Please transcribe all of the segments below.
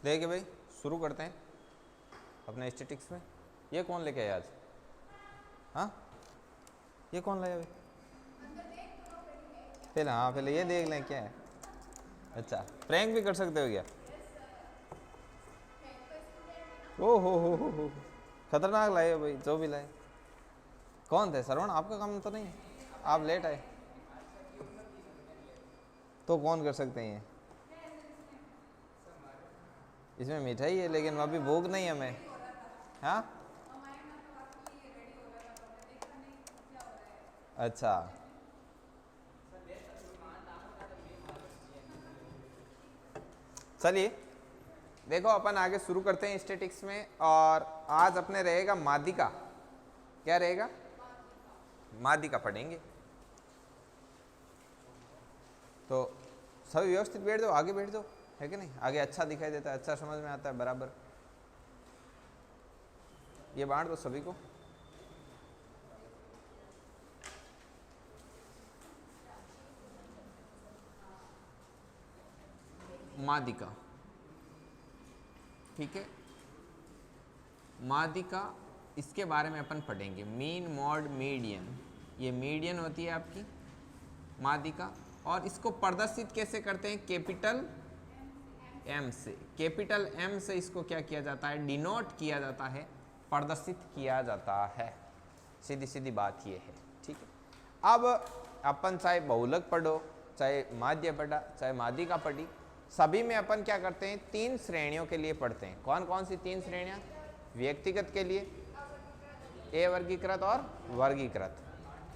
देखिए भाई, शुरू करते हैं अपने स्टैटिक्स में। ये कौन लेके आया आज? हाँ, ये कौन लाया भाई? पहले हाँ, पहले ये देख लें क्या है। अच्छा, प्रैंक भी कर सकते हो क्या? ओ हो, खतरनाक लाए हो भाई, जो भी लाए। कौन थे? श्रवण, आपका काम तो नहीं है, आप लेट आए तो कौन कर सकते हैं ये? इसमें मिठाई है लेकिन अभी भूख नहीं हमें। हाँ, अच्छा, चलिए देखो अपन आगे शुरू करते हैं स्टैटिक्स में। और आज अपने रहेगा माध्यिका। क्या रहेगा? माध्यिका पढ़ेंगे। तो सभी व्यवस्थित बैठ जाओ, आगे बैठ जाओ, है कि नहीं? आगे अच्छा दिखाई देता है, अच्छा समझ में आता है बराबर। ये बांट दो सभी को। माध्यिका, ठीक है। माध्यिका, इसके बारे में अपन पढ़ेंगे। Mean, mod, median. ये मीडियन होती है आपकी माध्यिका। और इसको प्रदर्शित कैसे करते हैं? कैपिटल एम से। कैपिटल एम से इसको क्या किया जाता है? डिनोट किया जाता है, प्रदर्शित किया जाता है। सीधी सीधी बात ये है, ठीक है। अब अपन चाहे बहुलक पढ़ो, चाहे माध्य पढ़ा, चाहे माध्यिका पढ़ी, सभी में अपन क्या करते हैं? 3 श्रेणियों के लिए पढ़ते हैं। कौन कौन सी 3 श्रेणियां? व्यक्तिगत के लिए, ए वर्गीकृत और वर्गीकृत।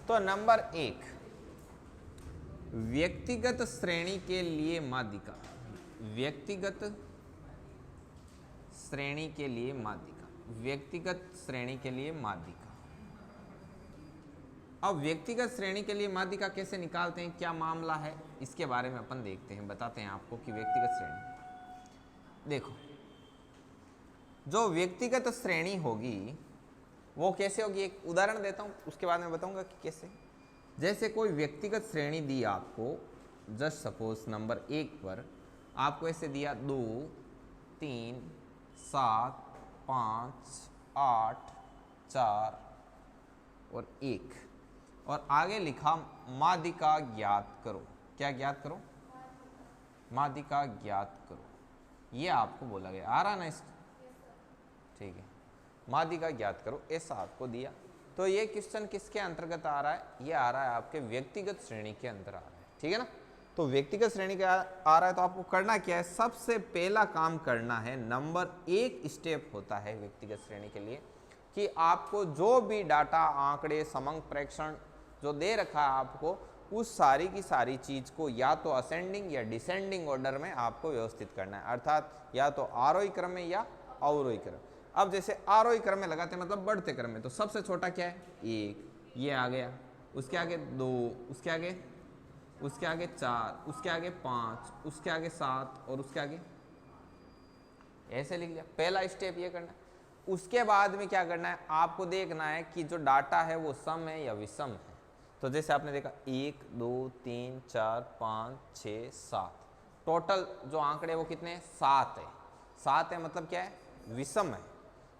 तो नंबर 1, व्यक्तिगत श्रेणी के लिए माध्यिका। व्यक्तिगत श्रेणी के लिए माध्यिका। व्यक्तिगत श्रेणी के लिए माध्यिका। अब व्यक्तिगत श्रेणी के लिए माध्यिका कैसे निकालते हैं, क्या मामला है, इसके बारे में अपन देखते हैं, बताते हैं आपको कि व्यक्तिगत श्रेणी। देखो, जो व्यक्तिगत श्रेणी होगी वो कैसे होगी, एक उदाहरण देता हूं, उसके बाद में बताऊंगा कि कैसे। जैसे कोई व्यक्तिगत श्रेणी दी आपको, जस्ट सपोज नंबर 1 पर आपको ऐसे दिया 2, 3, 7, 5, 8, 4 और 1, और आगे लिखा माध्यिका ज्ञात करो। क्या ज्ञात करो? माध्यिका ज्ञात करो। ये आपको बोला गया, आ रहा ना इस, ठीक है। माध्यिका ज्ञात करो, ऐसा आपको दिया। तो ये क्वेश्चन किसके अंतर्गत आ रहा है? ये आ रहा है आपके व्यक्तिगत श्रेणी के अंदर आ रहा है, ठीक है ना। तो व्यक्तिगत श्रेणी का आ रहा है तो आपको करना क्या है? सबसे पहला काम करना है, नंबर 1 स्टेप होता है व्यक्तिगत श्रेणी के लिए, कि आपको जो भी डाटा, आंकड़े, समंग प्रेक्षण जो दे रखा है आपको, उस सारी की सारी चीज को या तो असेंडिंग या डिसेंडिंग ऑर्डर में आपको व्यवस्थित करना है, अर्थात या तो आरोही क्रम में या अवरोही क्रम। अब जैसे आरोही क्रम में लगाते हैं, मतलब बढ़ते क्रम में, तो सबसे छोटा क्या है? 1, ये आ गया। उसके आगे 2, उसके आगे 4, उसके आगे 5, उसके आगे 7 और उसके आगे, ऐसे लिख लिया। पहला स्टेप ये करना है। उसके बाद में क्या करना है? आपको देखना है कि जो डाटा है वो सम है या विषम है। तो जैसे आपने देखा 1, 2, 3, 4, 5, 6, 7, टोटल जो आंकड़े वो कितने हैं? 7 है। 7 है मतलब क्या है? विषम है।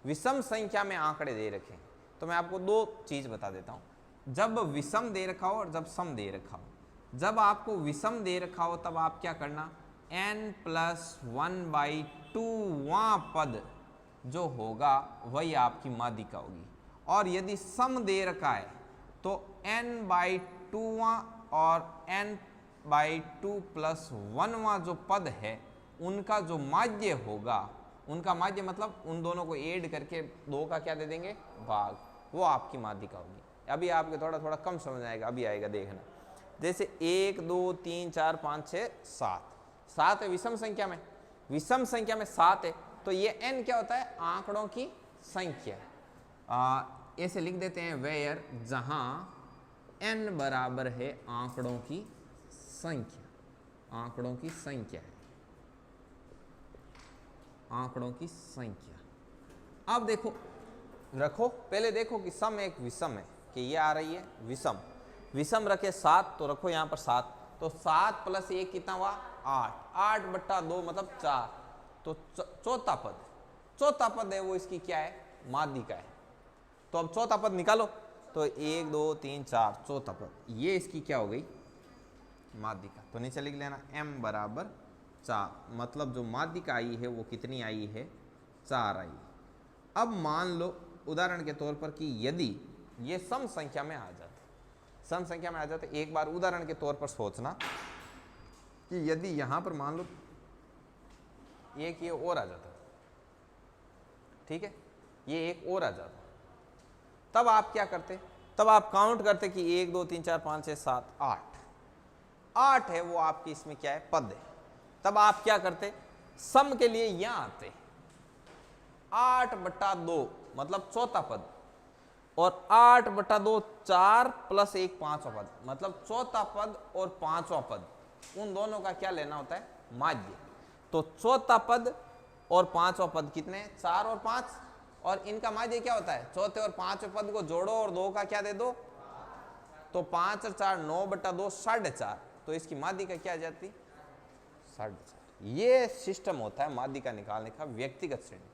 विषम संख्या में आंकड़े दे रखे हैं। तो मैं आपको 2 चीज बता देता हूं, जब विषम दे रखा हो और जब सम दे रखा हो। जब आपको विषम दे रखा हो तब आप क्या करना? n+1/2वां पद जो होगा वही आपकी माध्यिका होगी। और यदि सम दे रखा है तो n/2वां और n/2+1वां जो पद है उनका जो माध्य होगा, उनका माध्य मतलब उन दोनों को ऐड करके 2 का क्या दे देंगे? भाग, वो आपकी माध्यिका होगी। अभी आपके थोड़ा थोड़ा कम समझ आएगा, अभी आएगा, देखना। जैसे 1, 2, 3, 4, 5, 6, 7, 7 है विषम संख्या में। विषम संख्या में 7 है, तो ये n क्या होता है? आंकड़ों की संख्या। ऐसे लिख देते हैं, वेयर, जहां n बराबर है आंकड़ों की संख्या। आंकड़ों की संख्या है, आंकड़ों की संख्या। अब देखो, रखो पहले, देखो कि सम एक विषम है, कि ये आ रही है विषम। विषम रखे 7, तो रखो यहां पर 7, तो 7 + 1 कितना हुआ? 8। 8/2 मतलब 4। तो चौथा पद है वो इसकी क्या है, माध्यिका है। तो अब चौथा पद निकालो, तो 1 2 3 4 चौथा पद, ये इसकी क्या हो गई, माध्यिका। तो नीचे लिख लेना m बराबर 4, मतलब जो माध्यिका आई है वो कितनी आई है, 4 आई। अब मान लो उदाहरण के तौर पर कि यदि ये सम संख्या में आ जाते, एक बार उदाहरण के तौर पर सोचना कि यदि यहां पर मान लो एक ये और आ जाता, ठीक है, ये एक और आ जाता, तब आप क्या करते, तब आप काउंट करते कि 1 2 3 4 5 6 7 8 है वो आपकी इसमें क्या है, पद है। तब आप क्या करते, सम के लिए यहां आते, 8/2 मतलब चौथा पद, और 8/2 4 प्लस 1 पांचवा पद, मतलब चौथा पद और पांचवा पद, उन दोनों का क्या लेना होता है, माध्य। तो चौथा पद और पांचवा पद कितने, 4 और 5, और इनका माध्य क्या होता है, चौथे और पांचवें पद को जोड़ो और 2 का क्या दे दो, तो 5 और 4 9/2 4.5, तो इसकी माध्यिका क्या आ जाती, 4.5। ये सिस्टम होता है माध्यिका निकालने का, व्यक्तिगत श्रेणी।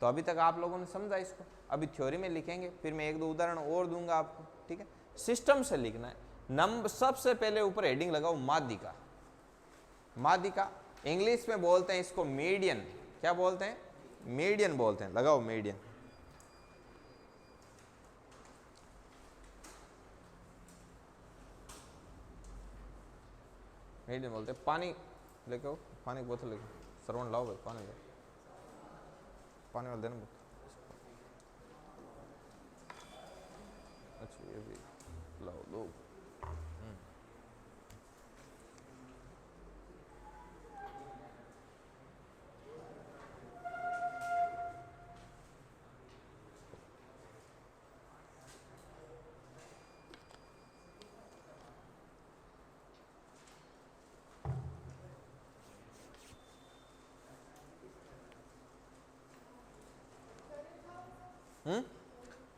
तो अभी तक आप लोगों ने समझा इसको, अभी थ्योरी में लिखेंगे, फिर मैं 1 2 उदाहरण और दूंगा आपको, ठीक है। सिस्टम से लिखना है, नंबर सबसे पहले ऊपर हेडिंग लगाओ माध्यिका। माध्यिका इंग्लिश में बोलते हैं इसको मीडियन, क्या बोलते हैं, मीडियन बोलते हैं, लगाओ मीडियन। मीडियन बोलते हैं। पानी लेके आओ, पानी की बोतल लेके, श्रवण लाओ भाई, पानी लो, पानी वाला देना। अच्छा ये भी लाओ, दो।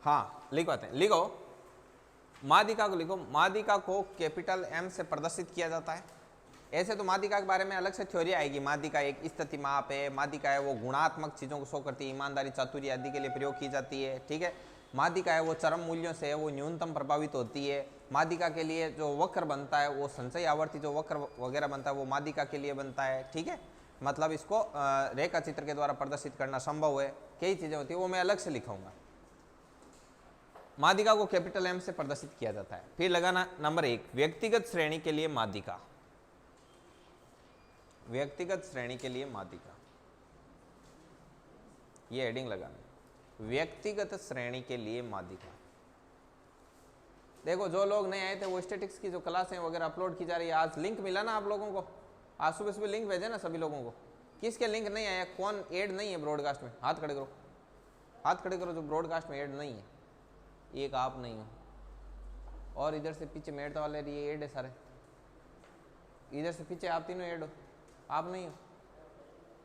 हाँ लिखवाते हैं, लिखो माध्यिका को, लिखो माध्यिका को कैपिटल M से प्रदर्शित किया जाता है। ऐसे तो माध्यिका के बारे में अलग से थ्योरी आएगी, माध्यिका एक स्थिति माप है, माध्यिका है वो गुणात्मक चीजों को शो करती है, ईमानदारी चातुर्य आदि के लिए प्रयोग की जाती है, ठीक है। माध्यिका है वो चरम मूल्यों से है वो न्यूनतम प्रभावित होती है। माध्यिका के लिए जो वक्र बनता है वो संचयी आवर्ती जो वक्र वगैरह बनता है वो माध्यिका के लिए बनता है, ठीक है। मतलब इसको रेखा चित्र के द्वारा प्रदर्शित करना संभव है, कई चीजें होती है वो मैं अलग से लिखाऊंगा। माध्यिका को कैपिटल M से प्रदर्शित किया जाता है। फिर लगाना नंबर 1, व्यक्तिगत श्रेणी के लिए माध्यिका, व्यक्तिगत श्रेणी के लिए माध्यिका, ये हेडिंग लगाना, व्यक्तिगत श्रेणी के लिए माध्यिका। देखो जो लोग नहीं आए थे वो स्टैटिक्स की जो क्लासें वगैरह अपलोड की जा रही है, आज लिंक मिला ना आप लोगों को, आज सुबह सुबह लिंक भेजे ना सभी लोगों को। किसके लिंक नहीं आया, कौन ऐड नहीं है ब्रॉडकास्ट में, हाथ खड़े करो, हाथ खड़े करो जो ब्रॉडकास्ट में ऐड नहीं है। एक आप नहीं हो, और इधर से पीछे मेड़ वाले ये ऐड है सारे, इधर से पीछे आप तीनों ऐड हो, आप नहीं हो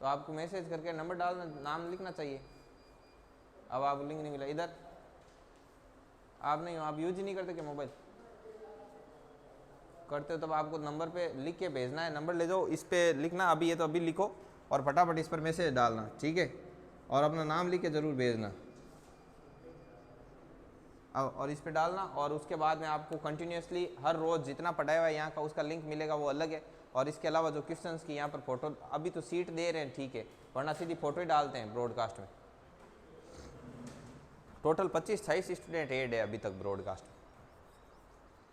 तो आपको मैसेज करके नंबर डालना, नाम लिखना चाहिए। अब आपको लिंक नहीं मिला, इधर आप नहीं हो, आप यूज ही नहीं करते क्या मोबाइल, करते हो तब आपको नंबर पे लिख के भेजना है, नंबर ले जाओ, इस पे लिखना, अभी ये तो अभी लिखो और फटाफट इस पर मैसेज डालना, ठीक है, और अपना नाम लिख के जरूर भेजना और इस पे डालना। और उसके बाद में आपको कंटिन्यूसली हर रोज जितना पढ़ाया हुआ है यहाँ का उसका लिंक मिलेगा, वो अलग है। और इसके अलावा जो क्वेश्चंस की यहाँ पर फोटो, अभी तो सीट दे रहे हैं ठीक है, वरना सीधी फोटो ही डालते हैं ब्रॉडकास्ट में। टोटल 25-26 स्टूडेंट ऐड है अभी तक ब्रॉडकास्ट में।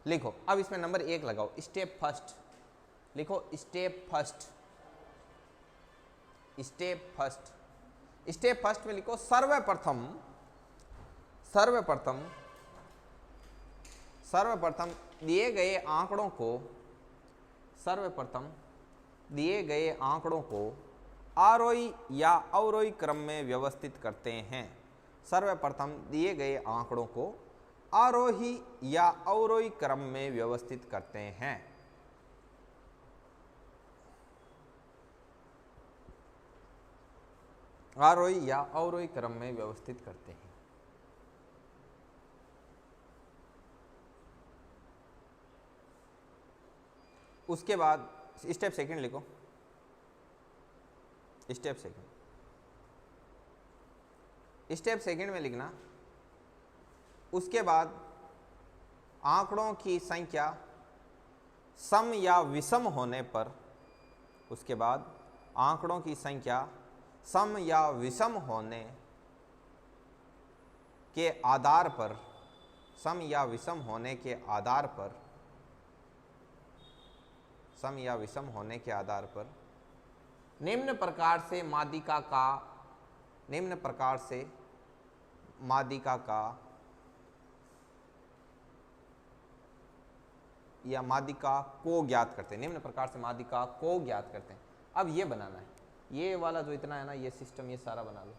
लिखो अब इसमें नंबर 1 लगाओ, स्टेप फर्स्ट, लिखो step first, step first, step first में लिखो सर्वप्रथम, सर्वप्रथम, सर्वप्रथम दिए गए आंकड़ों को, सर्वप्रथम दिए गए आंकड़ों को आरोही या अवरोही क्रम में व्यवस्थित करते हैं। सर्वप्रथम दिए गए आंकड़ों को आरोही या अवरोही क्रम में व्यवस्थित करते हैं। आरोही या अवरोही क्रम में व्यवस्थित करते हैं। उसके बाद स्टेप सेकंड लिखो, स्टेप सेकंड में लिखना। उसके बाद आंकड़ों की संख्या सम या विषम होने पर, उसके बाद आंकड़ों की संख्या सम या विषम होने के आधार पर, सम या विषम होने के आधार पर, सम या विषम होने के आधार पर निम्न प्रकार से माध्यिका का या माध्यिका को ज्ञात करते हैं। निम्न प्रकार से माध्यिका को ज्ञात करते हैं। अब ये बनाना है, ये वाला जो इतना है ना, ये सिस्टम ये सारा बना लो।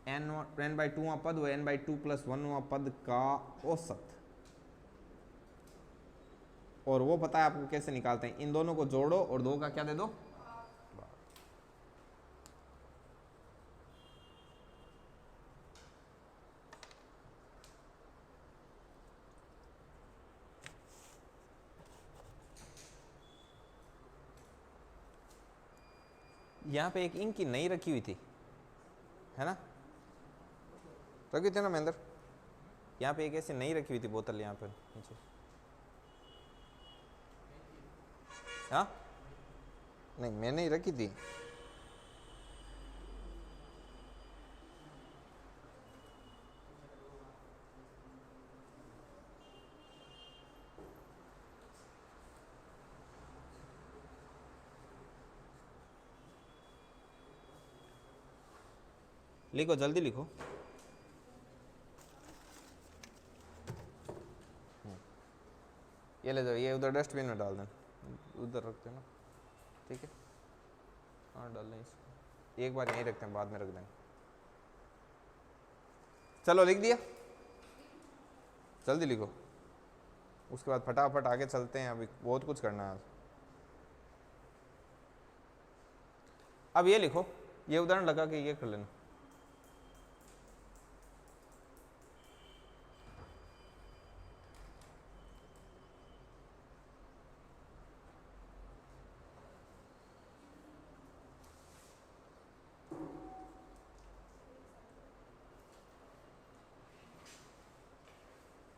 n/2वां पद व n/2 + 1वां पद का औसत, और वो पता है आपको कैसे निकालते हैं। इन दोनों को जोड़ो और 2 का क्या दे दो, यहाँ पे एक इंक की नई रखी हुई थी, है ना, रखी थी ना महेंद्र, यहाँ पे एक ऐसी नई रखी हुई थी बोतल यहाँ पे नीचे। हाँ नहीं, मैंने ही रखी थी। लिखो, जल्दी लिखो। ये ले जाओ, ये उधर डस्टबिन में डाल देना, उधर रखते हैं ना, ठीक है। हाँ डाल दें इसको, एक बार यहीं रखते हैं, बाद में रख देंगे। चलो लिख दिया, जल्दी लिखो, उसके बाद फटाफट आगे चलते हैं, अभी बहुत कुछ करना है आज। अब ये लिखो, ये उदाहरण लगा के ये कर लेना।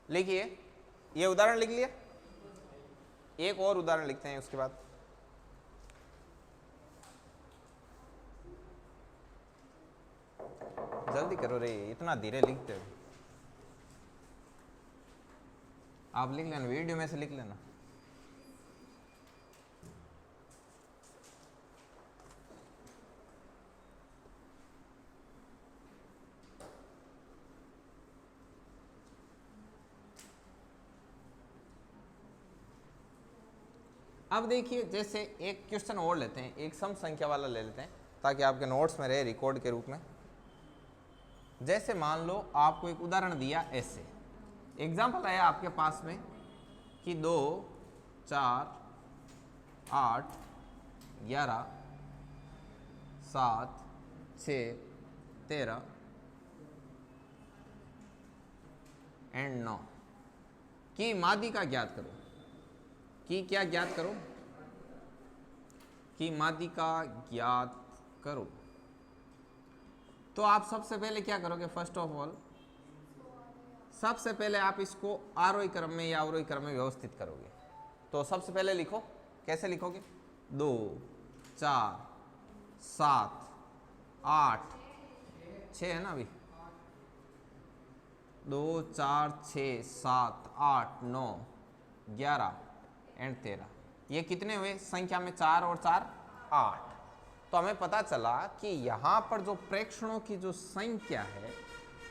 लिखिए, ये उदाहरण लिख लिया, एक और उदाहरण लिखते हैं उसके बाद। जल्दी करो रे, इतना धीरे लिखते हो। आप लिख लेना, वीडियो में से लिख लेना। अब देखिए, जैसे एक क्वेश्चन और लेते हैं, एक सम संख्या वाला ले लेते हैं ताकि आपके नोट्स में रहे रिकॉर्ड के रूप में। जैसे मान लो आपको एक उदाहरण दिया, ऐसे एग्जाम्पल आया आपके पास में कि 2, 4, 8, 11, 7, 6, 13 एंड 9 की माध्यिका ज्ञात करो। की क्या ज्ञात करो, की माध्यिका ज्ञात करो। तो आप सबसे पहले क्या करोगे, फर्स्ट ऑफ ऑल सबसे पहले आप इसको आरोही क्रम में या अवरोही क्रम में व्यवस्थित करोगे। तो सबसे पहले लिखो, कैसे लिखोगे, 2, 4, 7, 8, 6 है ना अभी, 2, 4, 6, 7, 8, 9, 11 एंड 13। ये कितने हुए संख्या में, 4 और 4 8। तो हमें पता चला कि यहाँ पर जो प्रेक्षणों की जो संख्या है,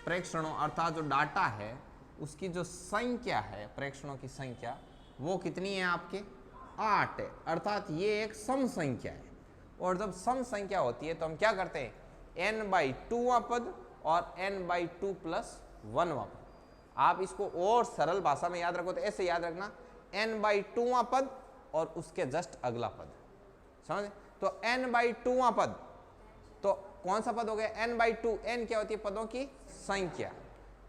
प्रेक्षणों अर्थात जो डाटा है उसकी जो संख्या है, प्रेक्षणों की संख्या वो कितनी है आपके, 8 है। अर्थात ये एक सम संख्या है। और जब सम संख्या होती है तो हम क्या करते हैं, n/2वां पद और n/2 + 1वां पद। आप इसको और सरल भाषा में याद रखो तो ऐसे याद रखना, n/2वां पद और उसके जस्ट अगला पद, समझे। तो n/2वां पद, तो कौन सा पद हो गया, n/2। n क्या होती है, पदों की संख्या,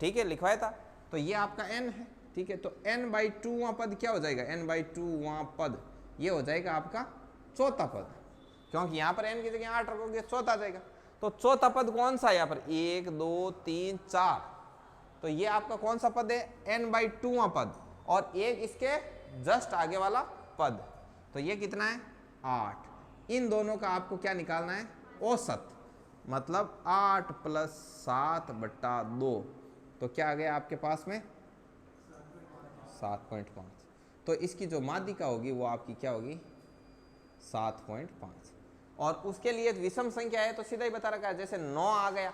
ठीक है, लिखवाया था। तो ये आपका n है, ठीक है, तो n/2वां पद क्या हो जाएगा, n/2वां पद ये हो जाएगा आपका चौथा पद, क्योंकि यहाँ पर n की जगह 8 रखोगे चौथा आ जाएगा। तो चौथा पद कौन सा है यहाँ पर, 1 2 3 4, तो ये आपका कौन सा पद है, n/2वां पद, और एक इसके जस्ट आगे वाला पद, तो ये कितना है 8। इन दोनों का आपको क्या निकालना है, औसत, मतलब 8 + 7/2, तो क्या आ गया आपके पास में 7.5। तो इसकी जो माध्यिका होगी वो आपकी क्या होगी 7.5। और उसके लिए विषम संख्या है तो सीधा ही बता रखा है, जैसे 9 आ गया,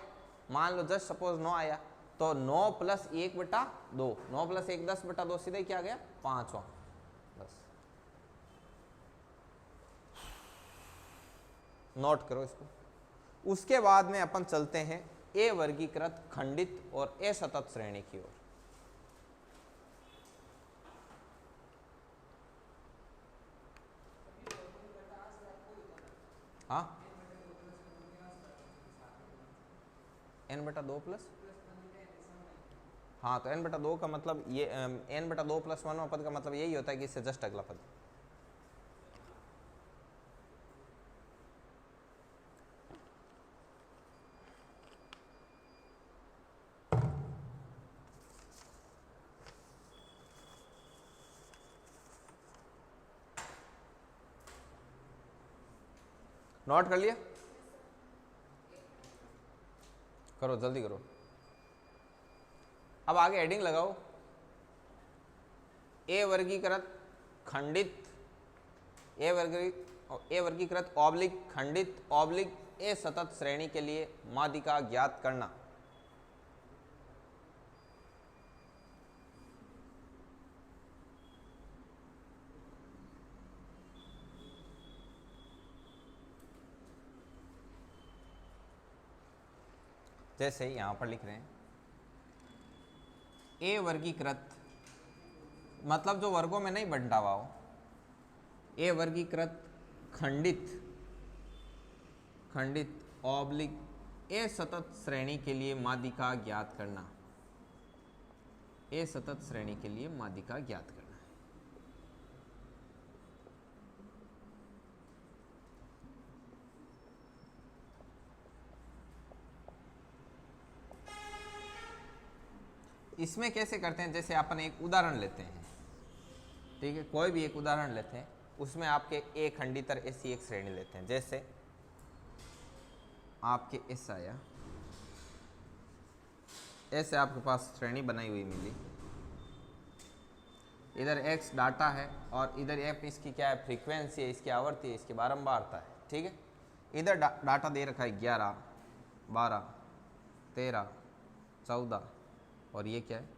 मान लो जस्ट सपोज 9 आया, तो 9 + 1/2, 9 + 1 10/2, सीधा ही क्या आ गया 5वां। बस नोट करो इसको। उसके बाद में अपन चलते हैं ए वर्गीकृत खंडित और असतत श्रेणी की ओर। हाँ, n/2 प्लस, हाँ, तो n/2 का मतलब ये n/2 + 1वां पद का मतलब यही होता है कि इससे जस्ट अगला पद। नोट कर लिया, करो जल्दी करो। अब आगे हेडिंग लगाओ, ए वर्गीकृत खंडित, ए वर्गीकृत ऑब्लिक खंडित ऑब्लिक असतत श्रेणी के लिए माध्यिका ज्ञात करना। जैसे यहां पर लिख रहे हैं ए वर्गीकृत, मतलब जो वर्गों में नहीं बंटा हुआ हो, ए वर्गीकृत खंडित ऑब्लिक असतत श्रेणी के लिए माध्यिका ज्ञात करना, असतत श्रेणी के लिए माध्यिका ज्ञात करना। इसमें कैसे करते हैं, जैसे अपन एक उदाहरण लेते हैं, ठीक है, कोई भी एक उदाहरण लेते हैं, उसमें आपके ए खंडितर ऐसी एक श्रेणी लेते हैं। जैसे आपके ऐसा आया, ऐसे आपके पास श्रेणी बनाई हुई मिली, इधर x डाटा है और इधर f इसकी क्या है, फ्रीक्वेंसी है, इसकी आवृत्ति है, इसकी बारंबारता है, ठीक है। इधर डाटा दे रखा है 11 12 13 14, और ये क्या है,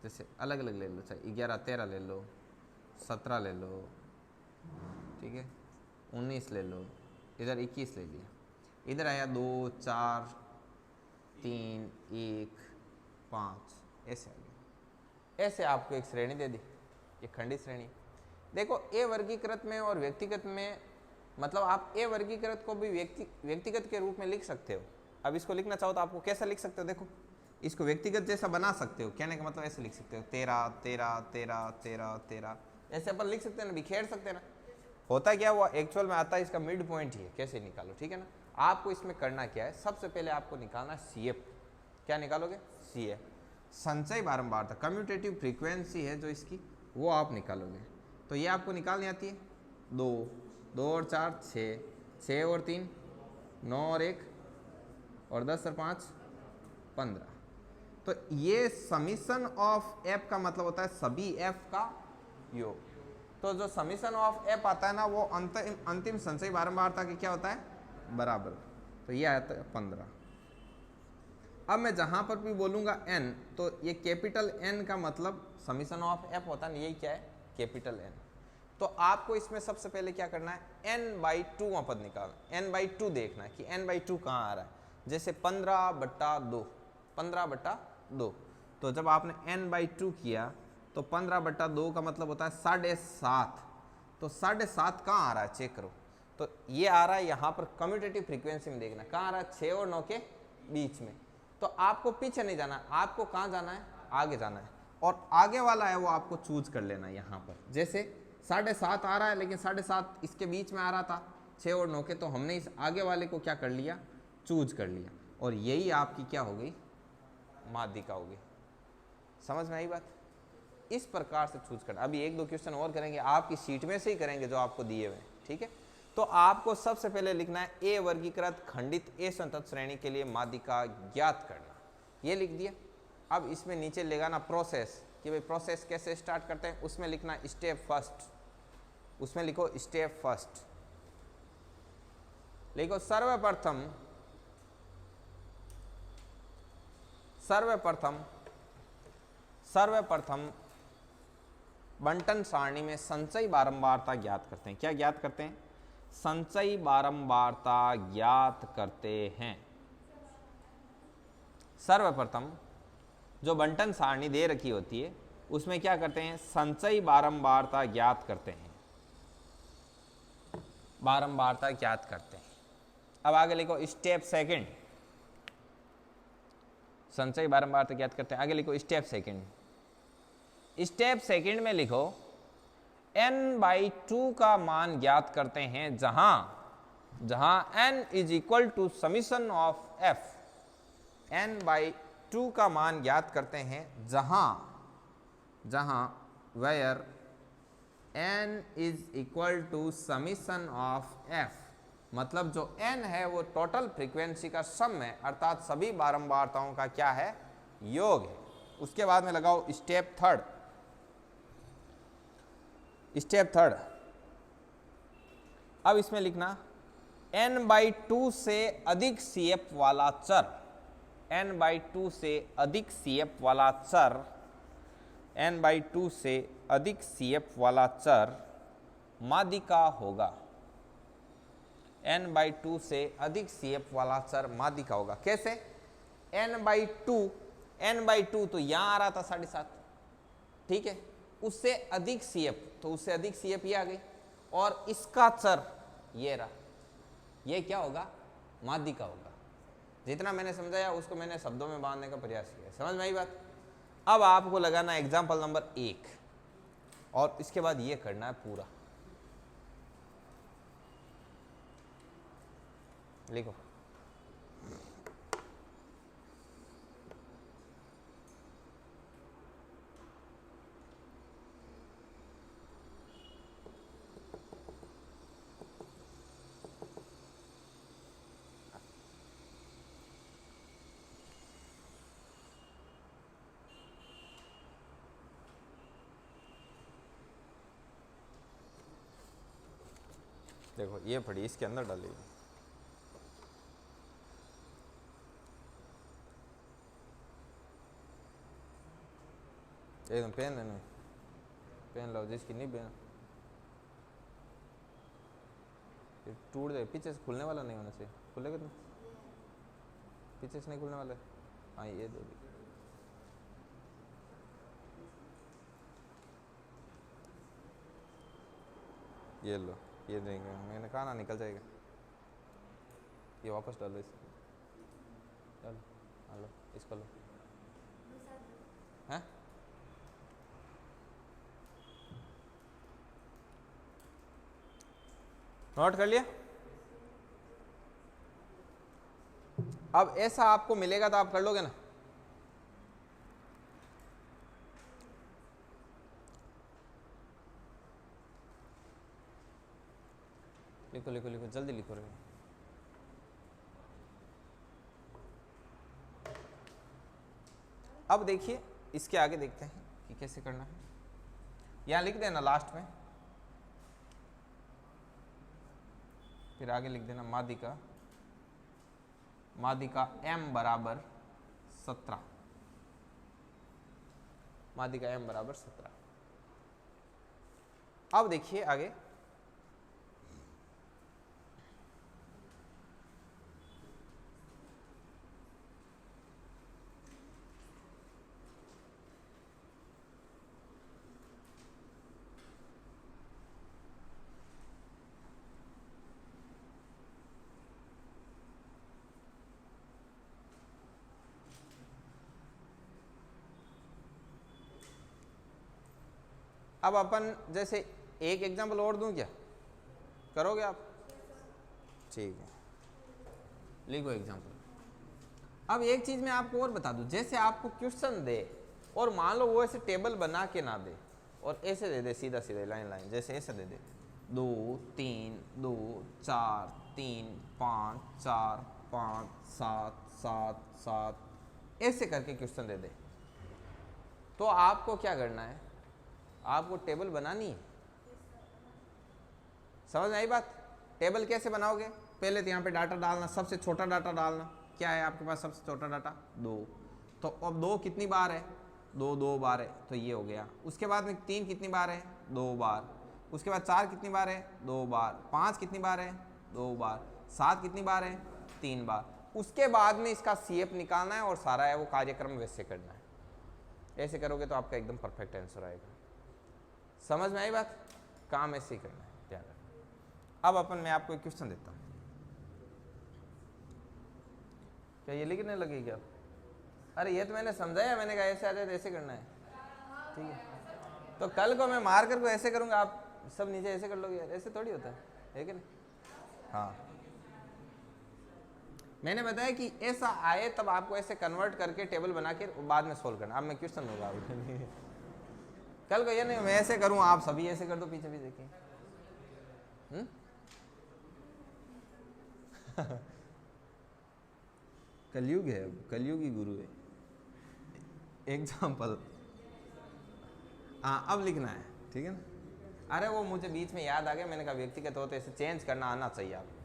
जैसे अलग अलग ले लो, चाहे 11 13 ले लो, 17 ले लो, ठीक है, 19 ले लो, इधर 21 ले लिया, इधर आया 2 4 3 1 5, ऐसे आ गया। ऐसे आपको एक श्रेणी दे दी, ये खंडित श्रेणी। देखो ए वर्गीकृत में और व्यक्तिगत में, मतलब आप ए वर्गीकृत को भी व्यक्तिगत के रूप में लिख सकते हो। अब इसको लिखना चाहो तो आपको कैसा लिख सकते हो, देखो इसको व्यक्तिगत जैसा बना सकते हो, कहने का मतलब ऐसे लिख सकते हो 13 13 13 13 13, ऐसे अपन लिख सकते हैं ना, बिखेर सकते हैं ना। होता क्या, वो एक्चुअल में आता है इसका मिड पॉइंट ही है, कैसे निकालो, ठीक है ना। आपको इसमें करना क्या है, सबसे पहले आपको निकालना CF। क्या निकालोगे, CF, संचय बारंबारता, कम्यूटेटिव फ्रीक्वेंसी है जो इसकी, वो आप निकालोगे। तो ये आपको निकालनी आती है, 2 2 और 4 6, 6 और 3 9 और 1 और 10 और 5 15। तो ये समीशन ऑफ f का मतलब होता है सभी f का योग। तो जो समीशन ऑफ f आता है ना, वो अंतिम संचयी बारंबारता की क्या होता है, बराबर। तो ये आता है 15। अब मैं जहां पर भी बोलूंगा n, तो ये कैपिटल N का मतलब समीशन ऑफ f होता है, यही क्या है, कैपिटल N। तो आपको इसमें सबसे पहले क्या करना है, n/2 पद निकालना, n/2 देखना है कि n/2 कहाँ आ रहा है। जैसे 15/2, 15/2, तो जब आपने n/2 किया तो 15/2 का मतलब होता है 7.5। तो 7.5 कहाँ आ रहा है, चेक करो। तो ये आ रहा है यहाँ पर कम्यूटेटिव फ्रीक्वेंसी में, देखना कहाँ आ रहा है, 6 और 9 के बीच में। तो आपको पीछे नहीं जाना, आपको कहाँ जाना है, आगे जाना है। और आगे वाला है वो आपको चूज कर लेना यहाँ पर। जैसे 7.5 आ रहा है, लेकिन 7.5 इसके बीच में आ रहा था 6 और 9 के, तो हमने इस आगे वाले को क्या कर लिया, चूज कर लिया, और यही आपकी क्या हो गई, माध्यिका हो गई। समझ में आई बात? इस प्रकार से चूज करना। अभी 1-2 क्वेश्चन और करेंगे, आपकी शीट में से ही करेंगे जो आपको दिए हुए, ठीक है। तो आपको सबसे पहले लिखना है ए वर्गीकृत खंडित ए संतत श्रेणी के लिए माध्यिका ज्ञात करना, ये लिख दिया। अब इसमें नीचे लगाना प्रोसेस, कि भाई प्रोसेस कैसे स्टार्ट करते हैं, उसमें लिखना स्टेप फर्स्ट, उसमें लिखो स्टेप फर्स्ट, लिखो सर्वप्रथम बंटन सारणी में संचयी बारंबारता ज्ञात करते हैं। क्या ज्ञात करते हैं? संचयी बारंबारता ज्ञात करते हैं। सर्वप्रथम जो बंटन सारणी दे रखी होती है उसमें क्या करते हैं, संचयी बारंबारता ज्ञात करते हैं, बारंबारता ज्ञात करते हैं। अब आगे लिखो स्टेप सेकंड, संचयी बारंबारता ज्ञात करते हैं। आगे लिखो स्टेप सेकंड, स्टेप सेकंड में लिखो n/2 का मान ज्ञात करते हैं, जहां n is equal to summation of f, n/2 का मान ज्ञात करते हैं जहां where n is equal to summation of f, मतलब जो n है वो टोटल फ्रीक्वेंसी का सम है, अर्थात सभी बारंबारताओं का क्या है, योग है। उसके बाद में लगाओ स्टेप थर्ड, अब इसमें लिखना n/2 से अधिक CF वाला चर, n/2 से अधिक CF वाला चर, n/2 से अधिक CF वाला चर माध्यिका होगा, n/2 से अधिक CF वाला चर माध्यिका होगा। कैसे? n/2 तो यहां आ रहा था 7.5, ठीक है, उससे अधिक CF, तो उससे अधिक CF ये आ गई, और इसका चर ये रहा, ये क्या होगा, माध्यिका होगा। जितना मैंने समझाया उसको मैंने शब्दों में बांधने का प्रयास किया। समझ में आई बात? अब आपको लगाना एग्जाम्पल नंबर 1, और इसके बाद ये करना है पूरा। लिखो देखो, ये पढ़ी, इसके अंदर डालिए। एकदम पेन लेना, पेन लो, जिसकी नहीं पेन टूट जाए, पीछे से खुलने वाला नहीं होना चाहिए। खुलेगा तो पीछे से नहीं खुलने वाला। हाँ, ये दो, ये लो, ये देंगे, मैंने कहा ना निकल जाएगा, ये वापस डालो, इसे डालो, हाँ लो, इसको लो, हैं? नोट कर लिया? अब ऐसा आपको मिलेगा तो आप कर लोगे ना? लिखो लिखो लिखो, जल्दी लिखो रे। अब देखिए, इसके आगे देखते हैं कि कैसे करना है। यहां लिख देना लास्ट में, फिर आगे लिख देना माध्यिका m बराबर 17, माध्यिका m बराबर 17। अब देखिए आगे, अब अपन जैसे एक एग्जाम्पल और दूं क्या, करोगे आप? ठीक है, लिखो एग्जाम्पल। अब एक चीज मैं आपको और बता दूं, जैसे आपको क्वेश्चन दे और मान लो वो ऐसे टेबल बना के ना दे और ऐसे दे दे सीधा सीधा लाइन लाइन, जैसे ऐसे दे दे 2 3 2 4 3 5 4 5 7 7 7 ऐसे करके क्वेश्चन दे दे, तो आपको क्या करना है? आपको टेबल बनानी है। समझ में आई बात? टेबल कैसे बनाओगे? पहले तो यहाँ पे डाटा डालना, सबसे छोटा डाटा डालना। क्या है आपके पास सबसे छोटा डाटा? 2। तो अब 2 कितनी बार है? 2 2 बार है, तो ये हो गया। उसके बाद में 3 कितनी बार है? 2 बार। उसके बाद 4 कितनी बार है? 2 बार। 5 कितनी बार है? 2 बार। 7 कितनी बार है? 3 बार। उसके बाद में इसका CF निकालना है और सारा है वो कार्यक्रम वैसे करना है। ऐसे करोगे तो आपका एकदम परफेक्ट आंसर आएगा। समझ में आई बात? काम ऐसे ही करना है, ध्यान रखना। अब अपन मैं आपको एक क्वेश्चन देता हूँ, क्या ये लिखने लगे क्या? अरे ये तो मैंने समझाया, मैंने कहा ऐसे आ जाए तो ऐसे करना है, ठीक है? तो कल को मैं मार्कर को ऐसे करूंगा, आप सब नीचे ऐसे कर लोगे यार, ऐसे थोड़ी होता है कि नहीं? हाँ, मैंने बताया कि ऐसा आए तब आपको ऐसे कन्वर्ट करके टेबल बना के बाद में सोल्व करना। अब मैं क्वेश्चन दूंगा कल को ये नहीं मैं ऐसे करूं आप सभी ऐसे कर दो, पीछे भी देखिए। कलयुग है, अब कलयुगी गुरु है। एग्जाम्पल हाँ अब लिखना है, ठीक है ना? अरे वो मुझे बीच में याद आ गया, मैंने कहा व्यक्तिगत हो तो ऐसे चेंज करना आना चाहिए आपको।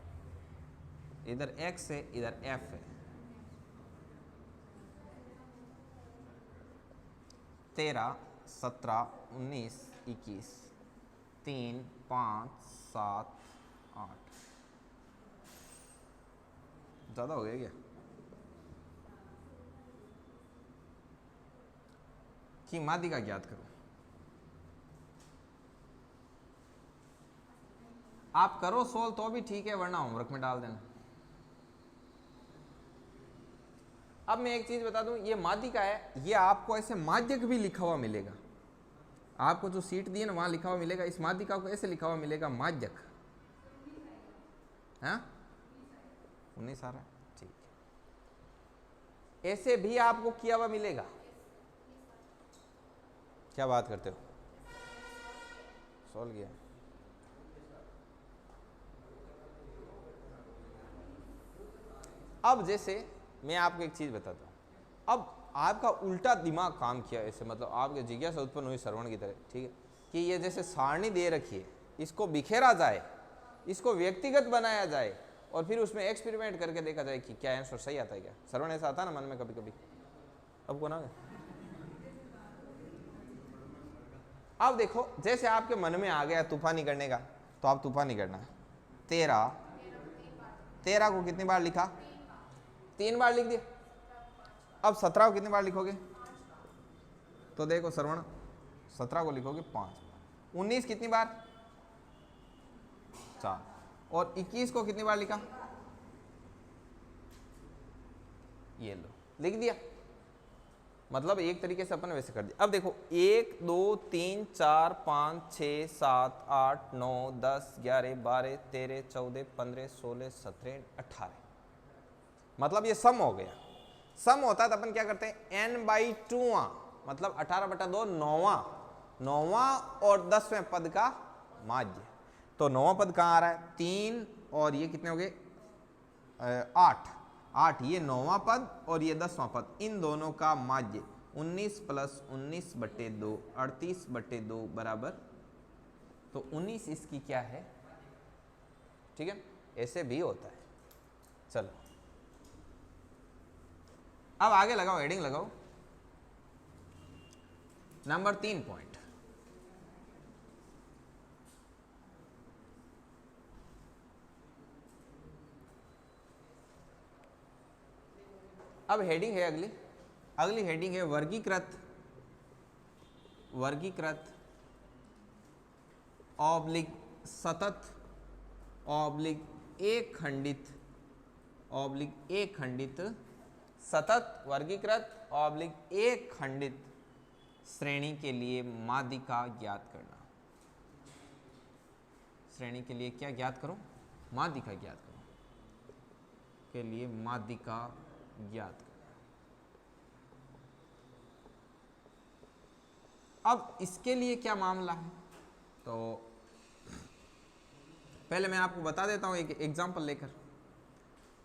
इधर x है, इधर f है। 13 17 19 21 3 5 7 8 ज़्यादा हो गया क्या? कि माध्यिका ज्ञात करो। आप करो सोल्व तो भी ठीक है, वरना होमवर्क में डाल देना। अब मैं एक चीज बता दूं, ये माध्यिका है, ये आपको ऐसे माध्यक भी लिखा हुआ मिलेगा। आपको जो सीट दी है ना वहां लिखा हुआ मिलेगा, इस माध्यिका को ऐसे लिखा हुआ मिलेगा माध्यक। हाँ 19 आ रहा है, ठीक है। ऐसे भी आपको किया हुआ मिलेगा। क्या बात करते हो? सोल्व किया। अब जैसे मैं आपको एक चीज बताता हूं, अब आपका उल्टा दिमाग काम किया ऐसे, मतलब आपके जिज्ञासा उत्पन्न हुई श्रवण की तरह, ठीक है? कि ये जैसे सारणी दे रखी है, इसको बिखेरा जाए, इसको व्यक्तिगत बनाया जाए और फिर उसमें एक्सपेरिमेंट करके देखा जाए कि क्या आंसर सही आता है क्या। श्रवण ऐसा आता है ना मन में कभी कभी। अब कौन आ गया? अब देखो जैसे आपके मन में आ गया तूफानी करने का, तो आप तूफानी करना है। 13 को कितनी बार लिखा? 3 बार लिख दिया। अब 17 को कितनी बार लिखोगे? तो देखो श्रवण 17 को लिखोगे 5 बार। 19 कितनी बार? 4। और 21 को कितनी बार लिखा? ये लो लिख दिया। मतलब एक तरीके से अपन वैसे कर दिया। अब देखो 1 2 3 4 5 6 7 8 9 10 11 12 13 14 15 16 17 18, मतलब ये सम हो गया। सम होता है तो अपन क्या करते हैं n/2, मतलब 18/2 9वां और 10वें पद का माध्य। तो 9वां पद कहाँ आ रहा है? 3 और ये कितने हो गए? 8। ये 9वां पद और ये 10वां पद, इन दोनों का माध्य 19 + 19/2 38/2 बराबर, तो 19 इसकी क्या है? ठीक है, ऐसे भी होता है। चलो अब आगे लगाओ, हेडिंग लगाओ। नंबर 3 पॉइंट, अब हेडिंग है अगली हेडिंग है वर्गीकृत ऑब्लिक सतत एक खंडित सतत वर्गीकृत एक खंडित श्रेणी के लिए माध्यिका ज्ञात करना। श्रेणी के लिए क्या ज्ञात करो? माध्यिका ज्ञात करो। के लिए माध्यिका ज्ञात करना। अब इसके लिए क्या मामला है, तो पहले मैं आपको बता देता हूं एक एग्जांपल लेकर,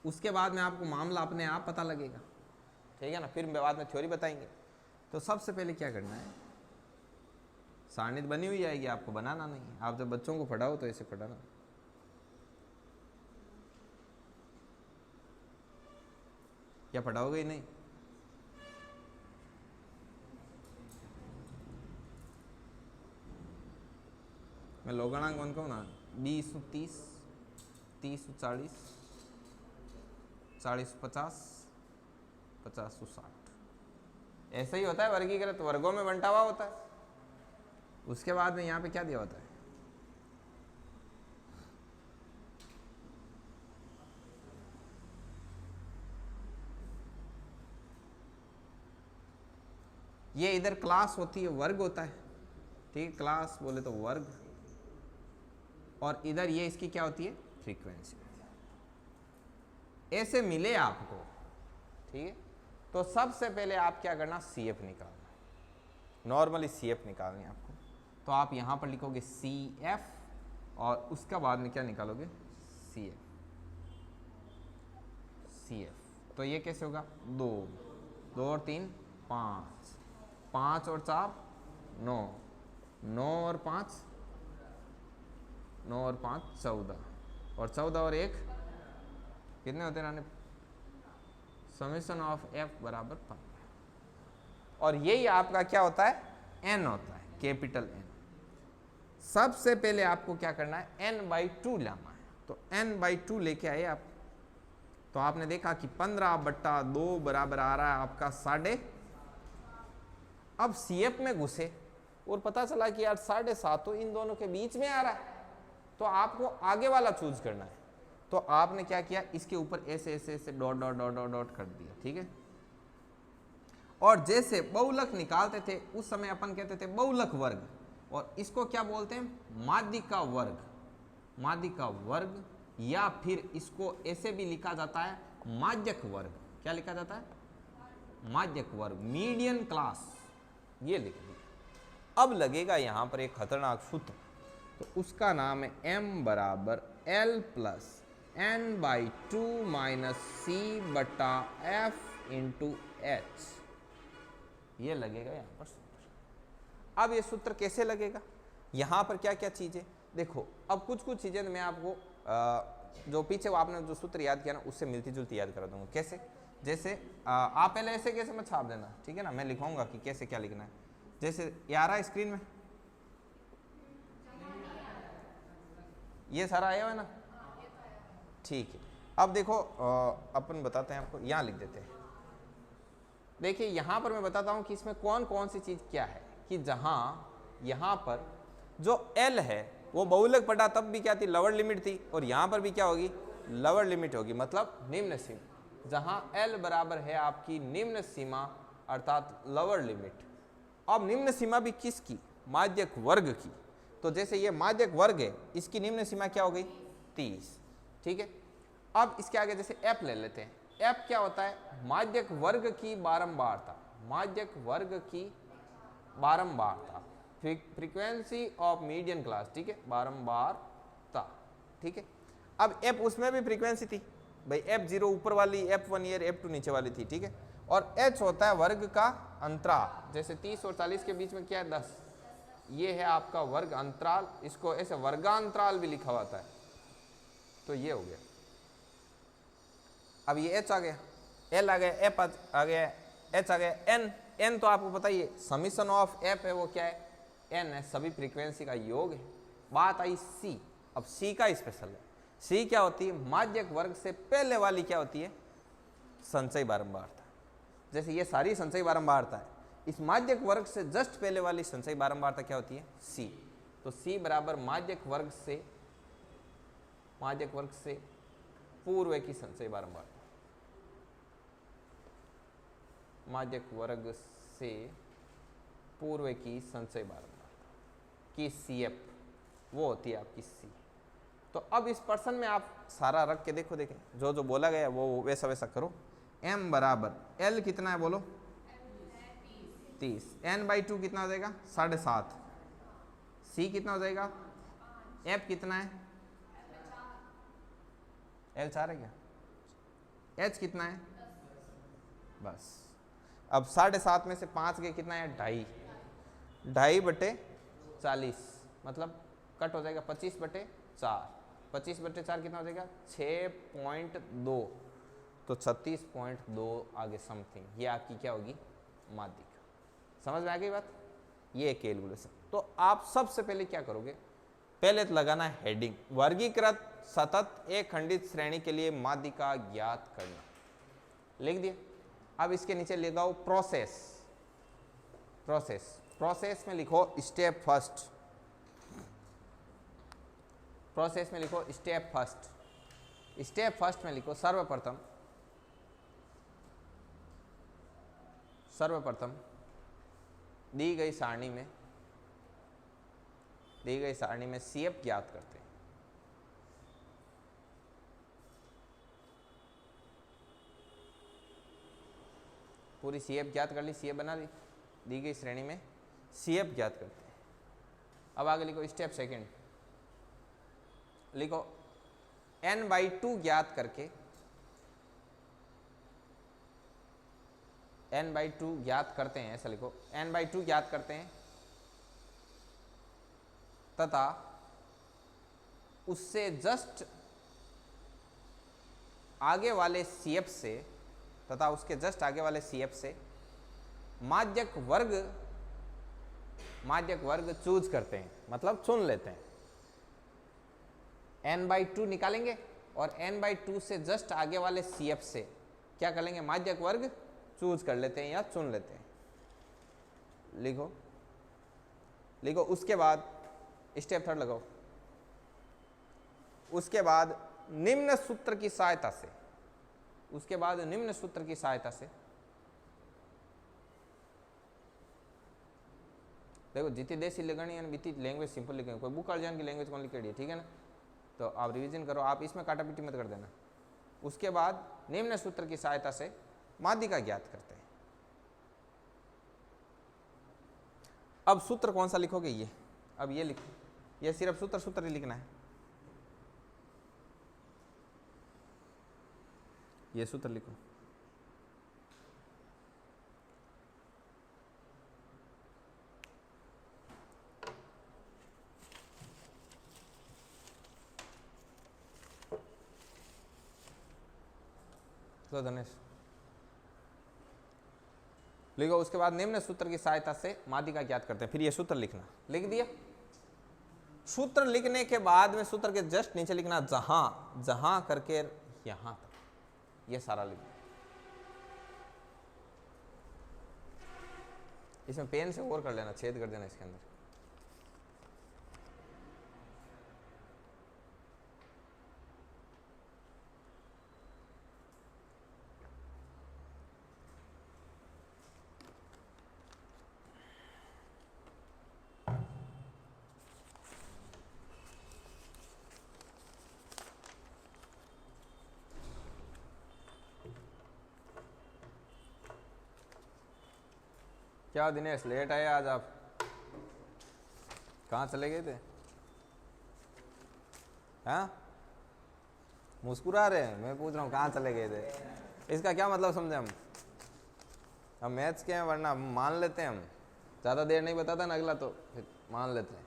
उसके बाद में आपको मामला अपने आप पता लगेगा, ठीक है ना, फिर बाद में थ्योरी बताएंगे। तो सबसे पहले क्या करना है, सारणी बनी हुई आएगी, आपको बनाना नहीं है। आप जब बच्चों को पढ़ाओ तो ऐसे पढ़ाना, या पढ़ाओगे ही नहीं? मैं लोगणांक वन कहूँ ना, 20-30, 30-40, 40-50, 50-60, ऐसा ही होता है। वर्गीकृत वर्गों में बंटा हुआ होता है। उसके बाद में यहाँ पे क्या दिया होता है, ये इधर क्लास होती है, वर्ग होता है, ठीक है, क्लास बोले तो वर्ग, और इधर ये इसकी क्या होती है, फ्रीक्वेंसी। ऐसे मिले आपको, ठीक है। तो सबसे पहले आप क्या करना, CF निकालना, नॉर्मली CF निकालनी है आपको। तो आप यहां पर लिखोगे CF और उसका बाद में क्या निकालोगे, CF। तो ये कैसे होगा, 2, 2 और 3 5, 5 और 4 9, 9 और 5 9 और 5 14, और 14 और 1 कितने होते हैं? समेशन ऑफ F बराबर 15। और यही आपका क्या होता है, N होता है, कैपिटल N। सबसे पहले आपको क्या करना है, N/2 लाना है। तो N/2 लेके आए आप, तो आपने देखा कि 15/2 बराबर आ रहा है आपका 7.5। अब CF में घुसे और पता चला कि यार 7.5 तो इन दोनों के बीच में आ रहा है, तो आपको आगे वाला चूज करना है। तो आपने क्या किया, इसके ऊपर ऐसे ऐसे ऐसे dot dot dot dot dot कर दिया, ठीक है। और जैसे बहुलक निकालते थे उस समय अपन कहते थे बहुलक वर्ग, और इसको क्या बोलते हैं, माध्यिका वर्ग। माध्यिका वर्ग, या फिर इसको ऐसे भी लिखा जाता है माध्यक वर्ग। क्या लिखा जाता है, माध्यक वर्ग, मीडियन क्लास, ये लिख दिया। अब लगेगा यहां पर एक खतरनाक सूत्र, तो उसका नाम है M बराबर L plus N/2 minus C/F into H। ये लगेगा यहाँ पर सूत्र। अब ये सूत्र कैसे लगेगा, यहाँ पर क्या क्या चीज़ें देखो। अब कुछ कुछ चीज़ें मैं आपको जो पीछे वो आपने जो सूत्र याद किया ना, उससे मिलती जुलती याद करा दूंगा। कैसे, जैसे आप पहले ऐसे कैसे मत छाप देना, ठीक है ना, मैं लिखाऊंगा कि कैसे क्या लिखना है। जैसे ये आ रहा है स्क्रीन में, ये सारा आया हुआ है ना, ठीक है। अब देखो अपन बताते हैं आपको, यहाँ लिख देते हैं। देखिए यहाँ पर मैं बताता हूँ कि इसमें कौन कौन सी चीज़ क्या है, कि जहाँ यहाँ पर जो L है वो बहुलक पटा तब भी क्या थी, लोअर लिमिट थी, और यहाँ पर भी क्या होगी, लोअर लिमिट होगी, मतलब निम्न सीमा। जहाँ L बराबर है आपकी निम्न सीमा अर्थात लोअर लिमिट। अब निम्न सीमा भी किसकी, माध्यक वर्ग की। तो जैसे ये माध्यक वर्ग है, इसकी निम्न सीमा क्या हो गई, 30, ठीक है। अब इसके आगे जैसे F ले लेते हैं। F क्या होता है, माध्यक वर्ग की बारंबारता, माध्यक वर्ग की बारंबारता, फ्रीक्वेंसी ऑफ मीडियन क्लास, ठीक है, बारंबारता, ठीक है। अब F उसमें भी फ्रीक्वेंसी थी भाई, F0 ऊपर वाली, F1 ईयर, F2 नीचे वाली थी, ठीक है। और H होता है वर्ग का अंतराल, जैसे 30 और 40 के बीच में क्या है, 10, ये है आपका वर्ग अंतराल। इसको ऐसे वर्गांतराल भी लिखा होता है। तो ये हो गया। अब ये H आ गया, L आ गया, F आ गया, H आ गया, N। N तो आपको पता ही है, समीशन ऑफ F है वो क्या है, N है, सभी फ्रीक्वेंसी का योग है। बात आई C। अब C का स्पेशल है। C क्या होती है, माध्यक वर्ग से पहले वाली क्या होती है, संचयी बारंबारता। जैसे ये सारी संचयी बारंबारता है, इस माध्यक वर्ग से जस्ट पहले वाली संचयी बारंबारता क्या होती है, C। तो C बराबर माध्यक वर्ग से पूर्व की संचयी बारंबारता, माध्यक वर्ग से पूर्व की संचय बारंबार की CF वो होती है आपकी C। तो अब इस पर्सन में आप सारा रख के देखो, देखें जो जो बोला गया वो वैसा वैसा करो। m बराबर L कितना है बोलो 30, n/2 कितना हो जाएगा 7.5, C कितना हो जाएगा, F कितना है L 4 है क्या, H कितना है बस। अब 7.5 में से 5 गए कितना है 2.5/40 मतलब कट हो जाएगा 25/4, 25/4 कितना हो जाएगा 6.2, तो 36.2 आगे समथिंग, ये आपकी क्या होगी माध्यिका। समझ में आ गई बात, ये कैलकुलेशन। तो आप सबसे पहले क्या करोगे, पहले तो लगाना है हेडिंग, वर्गीकृत सतत एक खंडित श्रेणी के लिए माध्यिका ज्ञात करना, लिख दिया। अब इसके नीचे लगाओ प्रोसेस, प्रोसेस में लिखो स्टेप फर्स्ट, प्रोसेस में लिखो स्टेप फर्स्ट में लिखो सर्वप्रथम दी गई सारणी में CF ज्ञात करते हैं। पूरी CF ज्ञात कर ली, CF बना दी गई श्रेणी में CF ज्ञात करते हैं। अब आगे लिखो स्टेप सेकंड, लिखो n/2 ज्ञात करके, n/2 ज्ञात करते हैं, ऐसा लिखो n/2 ज्ञात करते हैं तथा उससे जस्ट आगे वाले CF से माध्यक वर्ग चूज करते हैं, मतलब चुन लेते हैं। n/2 निकालेंगे और n/2 से जस्ट आगे वाले CF से क्या कर लेंगे, माध्यक वर्ग चूज कर लेते हैं या चुन लेते हैं। लिखो उसके बाद स्टेप थर्ड लगाओ, उसके बाद निम्न सूत्र की सहायता से देखो जितनी देसी लगानी है बीती लैंग्वेज सिंपल लिखेंगे, कोई बुक अर्जन की लैंग्वेज कौन लिख है, ठीक है ना। तो आप रिवीजन करो, आप इसमें काटा पीटी मत कर देना। उसके बाद निम्न सूत्र की सहायता से माध्यिका ज्ञात करते हैं। अब सूत्र कौन सा लिखोगे, ये अब ये लिखो, ये सिर्फ सूत्र ही लिखना है। ये सूत्र लिखो, तो धनेश लिखो। उसके बाद निम्न सूत्र की सहायता से माध्यिका ज्ञात करते हैं, फिर ये सूत्र लिखना, लिख दिया। सूत्र लिखने के बाद में सूत्र के जस्ट नीचे लिखना जहां करके यहां तक, ये सारा लिखना। इसमें पेन से और कर लेना, छेद कर देना इसके अंदर। क्या दिनेश लेट आए आज आप, कहाँ चले गए थे? हाँ मुस्कुरा रहे हैं, मैं पूछ रहा हूँ कहाँ चले गए थे। इसका क्या मतलब समझे हम मैथ्स के हैं, वरना मान लेते हैं हम, ज़्यादा देर नहीं बताता ना अगला, तो फिर मान लेते हैं।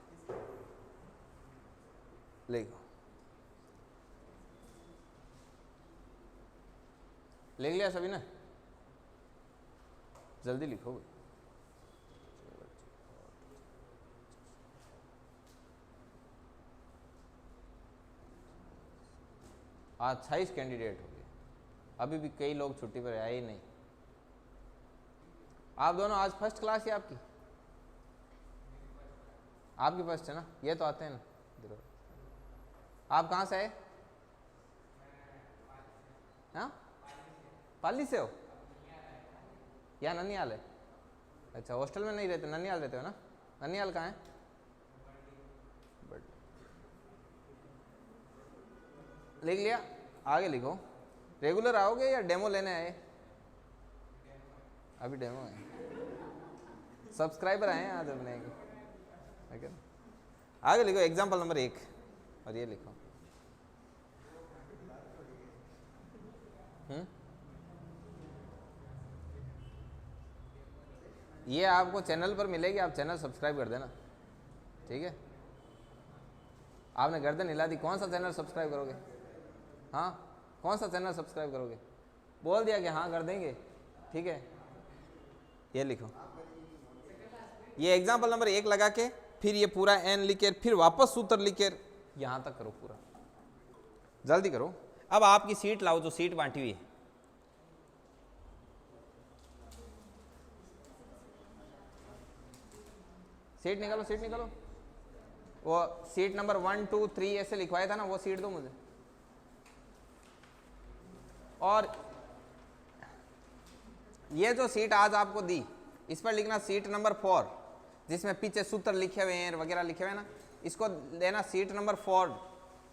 लिखो, लिख लिया सभी ने, जल्दी लिखो। आज 28 कैंडिडेट हो गए, अभी भी कई लोग छुट्टी पर आए ही नहीं। आप दोनों आज फर्स्ट क्लास है आपकी फर्स्ट है ना, ये तो आते हैं ना। आप कहाँ से आए? हाँ पाली से हो या ननियाल है? अच्छा, हॉस्टल में नहीं रहते, ननिहाल रहते हो ना? ननिहाल कहाँ है? लिख लिया, आगे लिखो। रेगुलर आओगे या डेमो लेने आए? अभी डेमो है, सब्सक्राइबर आए हैं आज अपने। आगे लिखो एग्जाम्पल नंबर 1 और ये लिखो। ये आपको चैनल पर मिलेगी, आप चैनल सब्सक्राइब कर देना, ठीक है? आपने गर्दन हिला दी, कौन सा चैनल सब्सक्राइब करोगे? हाँ, कौन सा चैनल सब्सक्राइब करोगे? बोल दिया कि हाँ कर देंगे, ठीक है? ये लिखो, ये एग्जाम्पल नंबर 1 लगा के फिर ये पूरा एन लिख के फिर वापस सूत्र लिख के यहां तक करो पूरा, जल्दी करो। अब आपकी सीट लाओ, जो सीट बांटी हुई है। सीट निकालो, सीट निकालो। वो सीट नंबर 1 2 3 ऐसे लिखवाया था ना, वो सीट दो मुझे। और ये जो सीट आज आपको दी, इस पर लिखना सीट नंबर 4, जिसमें पीछे सूत्र लिखे हुए हैं वगैरह लिखे हुए हैं ना, इसको देना सीट नंबर 4।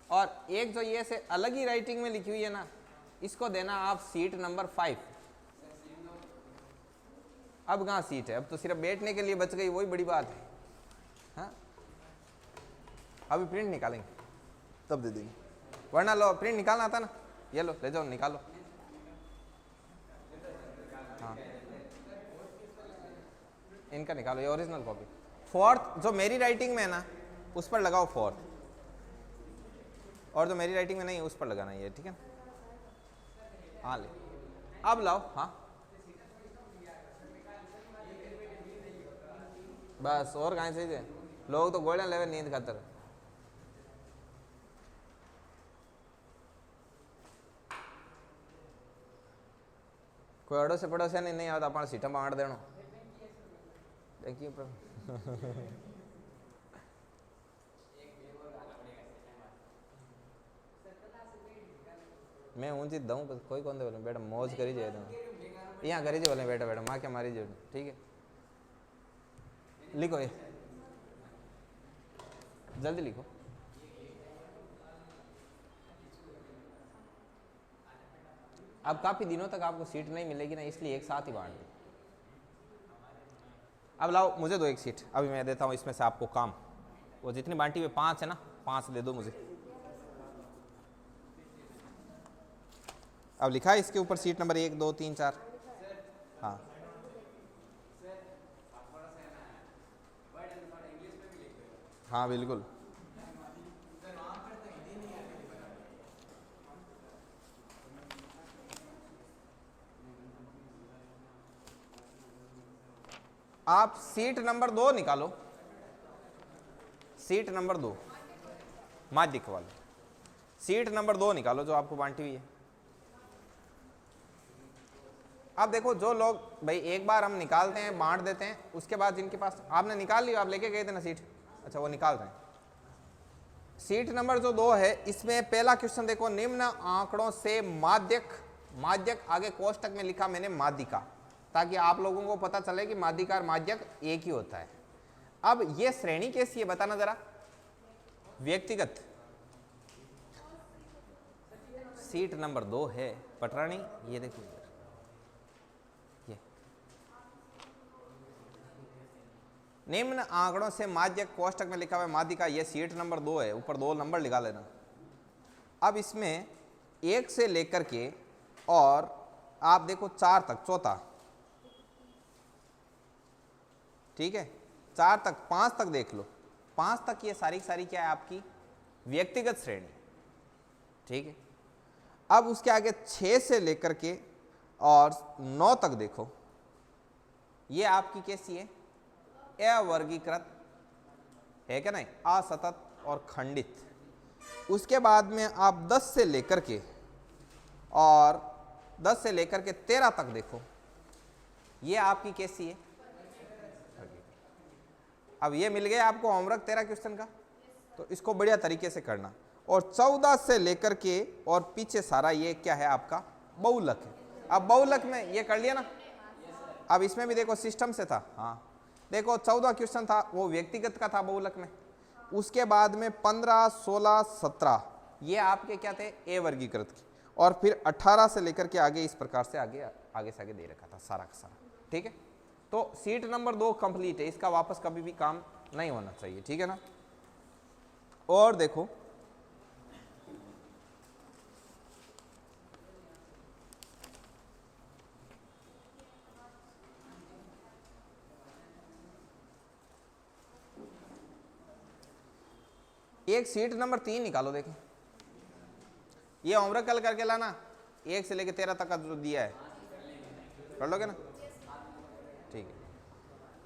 और एक जो ये से अलग ही राइटिंग में लिखी हुई है ना, इसको देना आप सीट नंबर 5। अब कहाँ सीट है, अब तो सिर्फ बैठने के लिए बच गई, वही बड़ी बात है। हाँ, अभी प्रिंट निकालेंगे तब दे देंगे, वरना लो प्रिंट निकालना आता ना, ये लो ले जाओ निकालो। हाँ, इनका निकालो, ये ओरिजिनल कॉपी। 4th जो मेरी राइटिंग में है ना, उस पर लगाओ 4th, और जो मेरी राइटिंग में नहीं है उस पर लगाना ये, ठीक है? हाँ ले, अब लाओ। हाँ बस, और कहाँ चाहिए? लोग तो गोल्डन लेवल नींद खातर। कोई अड़ोसे पड़ोसे नहीं आता, अपन सीटा बांट देनो। देखिए मैं ऊंची दऊँ, कोई कौन दे बोले बेटा मौज करी जाए, तुम यहाँ करी जाए बोले बेटा बेटा माँ क्या मारी जाए, ठीक है? लिखो ये, जल्दी लिखो। अब काफी दिनों तक आपको सीट नहीं मिलेगी ना, इसलिए एक साथ ही बांट दो। अब लाओ मुझे दो एक सीट, अभी मैं देता हूँ इसमें से आपको काम। वो जितनी बांटी हुई 5 है ना, 5 दे दो मुझे। अब लिखा है इसके ऊपर सीट नंबर 1 2 3 4। हाँ हाँ बिल्कुल। आप सीट नंबर 2 निकालो, सीट नंबर 2 माध्यिक वाली सीट नंबर 2 निकालो जो आपको बांटी हुई है। अब देखो, जो लोग भाई एक बार हम निकालते हैं बांट देते हैं, उसके बाद जिनके पास आपने निकाल ली, आप लेके गए थे ना सीट, अच्छा वो निकाल रहे हैं। सीट नंबर जो 2 है, इसमें पहला क्वेश्चन देखो, निम्न आंकड़ों से माध्यक, माध्यक आगे कोष्टक में लिखा मैंने माध्यिका, ताकि आप लोगों को पता चले कि माध्यिका और माध्यक एक ही होता है। अब ये श्रेणी कैसी है बताना जरा, व्यक्तिगत। सीट नंबर 2 है पटरानी, ये देखो ये निम्न आंकड़ों से माध्यक कोष्टक में लिखा हुआ है माध्यिका, ये सीट नंबर 2 है, ऊपर 2 नंबर लिखा लेना। अब इसमें 1 से लेकर के और आप देखो 4 तक, चौथा, ठीक है, 4 तक 5 तक देख लो, 5 तक ये सारी सारी क्या है आपकी व्यक्तिगत श्रेणी, ठीक है। अब उसके आगे 6 से लेकर के और 9 तक देखो, ये आपकी कैसी है, अवर्गीकृत है क्या नहीं, असतत और खंडित। उसके बाद में आप 10 से लेकर के और 10 से लेकर के 13 तक देखो, ये आपकी कैसी है। अब ये मिल गया आपको होमवर्क 13 क्वेश्चन का, तो इसको बढ़िया तरीके से करना। और 14 से लेकर के और पीछे सारा ये क्या है आपका बहुलक है। अब बहुलक में ये कर लिया ना, अब इसमें भी देखो सिस्टम से था। हाँ देखो 14 क्वेश्चन था वो व्यक्तिगत का था बहुलक में, उसके बाद में 15, 16, 17 ये आपके क्या थे ए वर्गीकृत के, और फिर 18 से लेकर के आगे इस प्रकार से आगे आगे से आगे दे रखा था सारा का सारा। ठीक है, तो सीट नंबर 2 कंप्लीट है, इसका वापस कभी भी काम नहीं होना चाहिए। ठीक है ना। और देखो एक सीट नंबर 3 निकालो। देखें ये होमवर्क कल करके लाना, 1 से लेकर 13 तक का जो दिया है कर लोगे ना। ठीक है,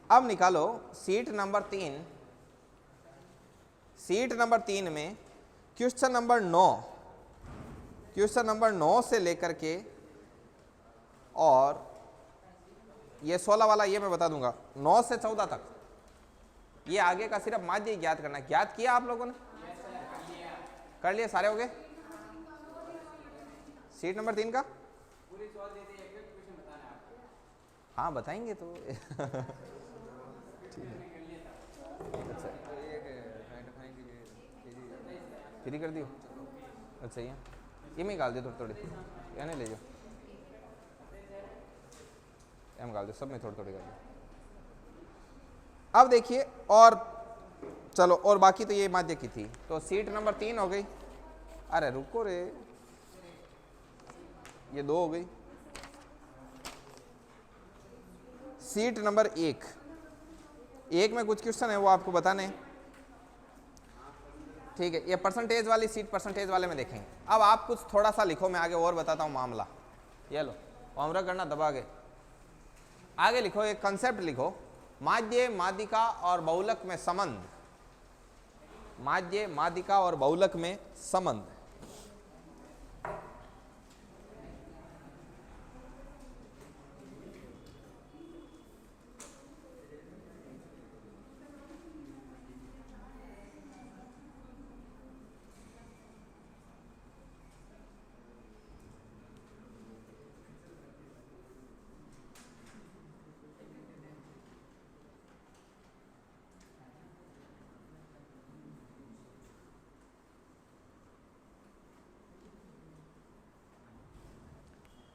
अब निकालो सीट नंबर 3। सीट नंबर 3 में क्वेश्चन नंबर 9, क्वेश्चन नंबर 9 से लेकर के और ये 16 वाला ये मैं बता दूंगा 9 से 14 तक, ये आगे का सिर्फ माध्य ज्ञात करना। ज्ञात किया आप लोगों ने? कर लिए सारे हो गए? सीट नंबर 3 का हाँ बताएंगे तो ठीक है। अच्छा फ्री कर दियो। अच्छा ये मैं निकाल दियो थोड़ी थोड़ी, या नहीं ले जाओ एम निकाल दो, सब में थोड़ी थोड़ी कर दो। अब देखिए और चलो, और बाकी तो ये माध्य की थी, तो सीट नंबर 3 हो गई। अरे रुको रे, ये 2 हो गई। सीट नंबर 1 में कुछ क्वेश्चन है वो आपको बताने। ठीक है, ये परसेंटेज वाली सीट परसेंटेज वाले में देखेंगे। अब आप कुछ थोड़ा सा लिखो, मैं आगे और बताता हूँ मामला। ये लो होमवर्क करना, दबा के आगे लिखो, एक कंसेप्ट लिखो, माध्य माध्यिका और बहुलक में संबंध। माध्य माध्यिका और बहुलक में संबंध।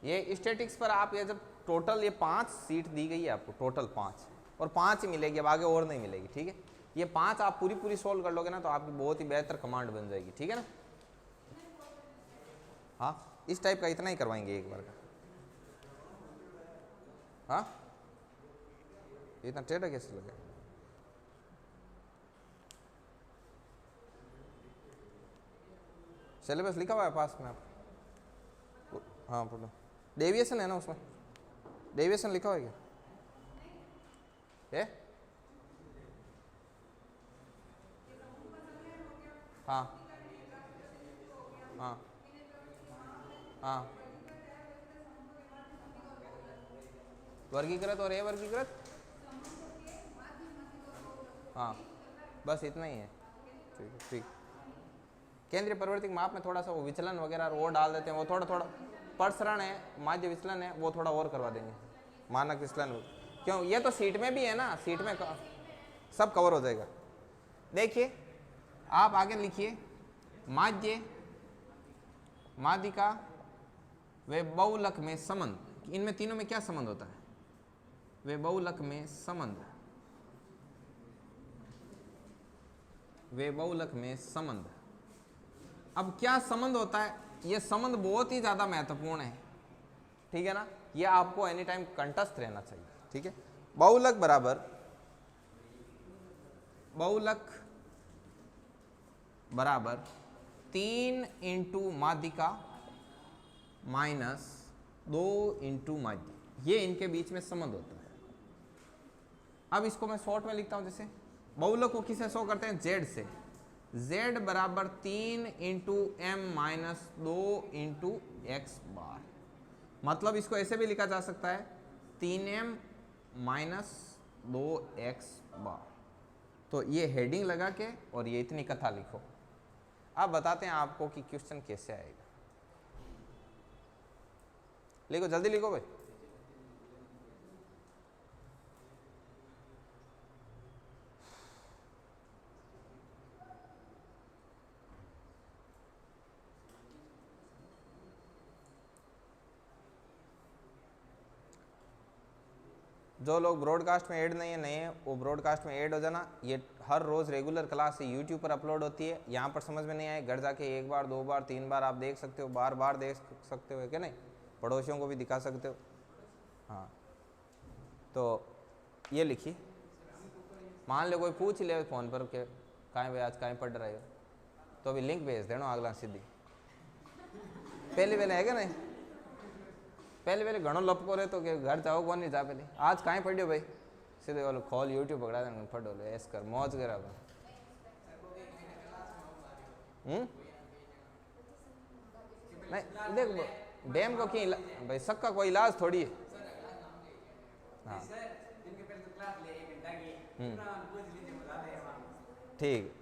ये स्टैटिक्स पर आप ये जब टोटल ये 5 सीट दी गई है आपको, टोटल 5 और 5 ही मिलेगी, अब आगे और नहीं मिलेगी। ठीक है, ये 5 आप पूरी पूरी सोल्व कर लोगे ना तो आपकी बहुत ही बेहतर कमांड बन जाएगी। ठीक है ना। हाँ इस टाइप का इतना ही करवाएंगे एक बार का। हाँ इतना टेढ़ा कैसे लगे? सिलेबस लिखा हुआ है पास में आप? हाँ बोलो, डेविएशन है ना उसमें? डेविएशन लिखा हुआ है क्या? है? हाँ हाँ हाँ, वर्गीकृत और अवर्गीकृत। हाँ बस इतना ही है। ठीक है, ठीक। केंद्रीय परिवर्तिक माप में थोड़ा सा वो विचलन वगैरह वो डाल देते हैं, वो थोड़ा थोड़ा प्रसरण है, माध्य विचलन है, वो थोड़ा और करवा देंगे, मानक विचलन। क्यों, ये तो सीट में भी है ना, सीट में सब कवर हो जाएगा। देखिए आप आगे लिखिए, माध्य माध्यिका वे बहुलक में संबंध। इनमें तीनों में क्या संबंध होता है? वे बहुलक में संबंध, वे बहुलक में संबंध। अब क्या संबंध होता है? ये संबंध बहुत ही ज्यादा महत्वपूर्ण है। ठीक है ना, ये आपको एनी टाइम कंठस्थ रहना चाहिए। ठीक है, बहुलक बराबर बहुलक बराबर 3 इंटू माध्यिका माइनस 2 इंटू माध्य, ये इनके बीच में संबंध होता है। अब इसको मैं शॉर्ट में लिखता हूं, जैसे बहुलक को किससे शो करते हैं? जेड से। z बराबर 3 into M minus 2 into X bar. मतलब इसको ऐसे भी लिखा जा सकता है 3m माइनस 2x बार। तो ये हेडिंग लगा के और ये इतनी कथा लिखो। अब बताते हैं आपको कि क्वेश्चन कैसे आएगा। लिखो, जल्दी लिखो भाई। जो लोग ब्रॉडकास्ट में ऐड नहीं है नए हैं वो ब्रॉडकास्ट में ऐड हो जाना। ये हर रोज़ रेगुलर क्लास यूट्यूब पर अपलोड होती है। यहाँ पर समझ में नहीं आए घर जाके एक बार 2 बार 3 बार आप देख सकते हो, बार बार देख सकते हो, क्या नहीं, पड़ोसियों को भी दिखा सकते हो। हाँ, तो ये लिखिए। मान लो कोई पूछ ले फ़ोन पर के कहाँ भाई आज कहाँ पढ़ रहे हो, तो अभी लिंक भेज देना अगला सीधी। पहले है क्या नहीं, पहले घणो लपको रहे तो घर जाओ कौन नहीं जा, पहले आज कहाँ पढ़ियो भाई, सीधे वालों खोल यूट्यूब पकड़ा देना, पढ़ो लो ऐस कर मौज करा। नहीं देख डैम को क्यों भाई, सबका कोई इलाज थोड़ी है। हाँ ठीक,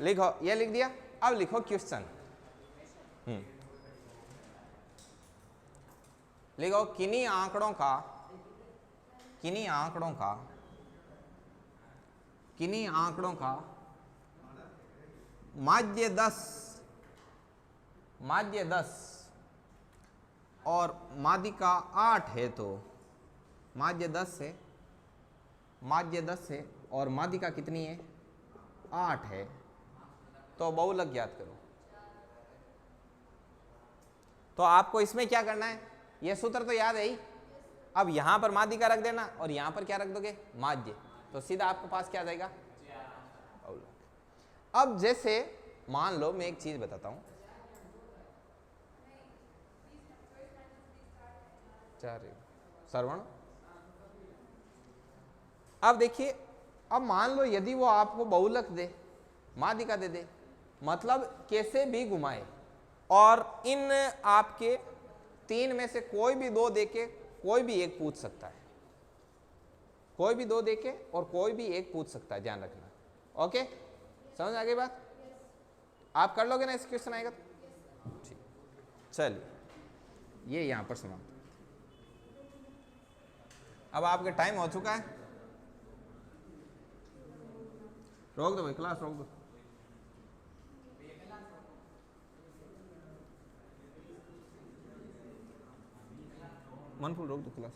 लिखो, ये लिख दिया। अब लिखो क्वेश्चन। लिखो किन्हीं आंकड़ों का माध्य 10 और माध्यिका 8 है, तो माध्य 10 है और माध्यिका कितनी है 8 है, तो बहुलक ज्ञात करो। तो आपको इसमें क्या करना है, ये सूत्र तो याद है ही। अब यहां पर माध्यिका रख देना और यहां पर क्या रख दोगे माध्य, तो सीधा आपके पास क्या आ जाएगा बहुलक। अब जैसे मान लो मैं एक चीज बताता हूं, श्रवण। अब देखिए, अब मान लो यदि वो आपको बहुलक दे, माध्यिका दे, मतलब कैसे भी घुमाए और इन आपके 3 में से कोई भी 2 देके कोई भी एक पूछ सकता है, कोई भी 2 देके और कोई भी एक पूछ सकता है, ध्यान रखना। ओके, समझ आ गई बात? आप कर लोगे ना इस क्वेश्चन आएगा तो ठीक। चलिए ये यहां पर समाप्त। अब आपके टाइम हो चुका है, रोक दो भाई, क्लास रोक दो। मनफुल रोक दो क्लास।